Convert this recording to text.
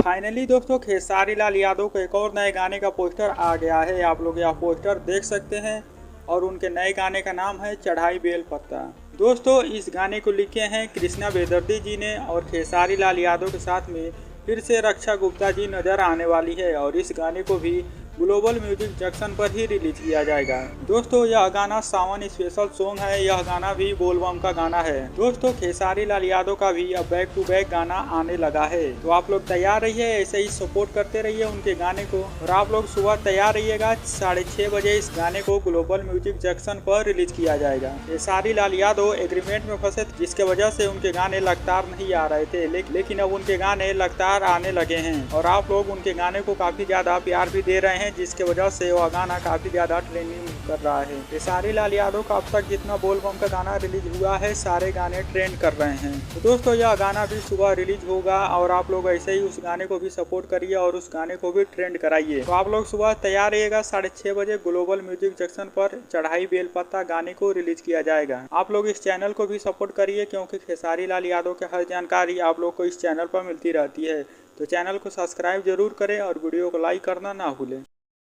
Finally दोस्तों खेसारी लाल यादव के एक और नए गाने का पोस्टर आ गया है। आप लोग यह पोस्टर देख सकते हैं और उनके नए गाने का नाम है चढ़ाई बेल पत्ता। दोस्तों इस गाने को लिखे हैं कृष्णा बेदर्दी जी ने और खेसारी लाल यादव के साथ में फिर से रक्षा गुप्ता जी नजर आने वाली है और इस गाने को भी ग्लोबल म्यूजिक जंक्शन पर ही रिलीज किया जाएगा। दोस्तों यह गाना सावन स्पेशल सॉन्ग है। यह गाना भी बोलबम का गाना है। दोस्तों खेसारी लाल यादव का भी अब बैक टू बैक गाना आने लगा है, तो आप लोग तैयार रहिए, ऐसे ही सपोर्ट करते रहिए उनके गाने को। और आप लोग सुबह तैयार रहिएगा, 6:30 बजे इस गाने को ग्लोबल म्यूजिक जंक्शन पर रिलीज किया जाएगा। खेसारी लाल यादव एग्रीमेंट में फंसे थे, जिसके वजह से उनके गाने लगातार नहीं आ रहे थे, लेकिन अब उनके गाने लगातार आने लगे हैं और आप लोग उनके गाने को काफी ज्यादा प्यार भी दे रहे हैं, जिसके वजह से वह गाना काफी ज्यादा ट्रेंडिंग कर रहा है। खेसारी लाल यादव का अब तक जितना बोलबम का गाना रिलीज हुआ है सारे गाने ट्रेंड कर रहे हैं। तो दोस्तों यह गाना भी सुबह रिलीज होगा और आप लोग ऐसे ही उस गाने को भी सपोर्ट करिए और उस गाने को भी ट्रेंड कराइए। तो आप लोग सुबह तैयार रहिएगा, 6:30 बजे ग्लोबल म्यूजिक जंक्शन पर चढ़ाई बेल पत्ता गाने को रिलीज किया जाएगा। आप लोग इस चैनल को भी सपोर्ट करिए, क्योंकि खेसारी लाल यादव की हर जानकारी आप लोग को इस चैनल पर मिलती रहती है। तो चैनल को सब्सक्राइब जरूर करें और वीडियो को लाइक करना ना भूलें।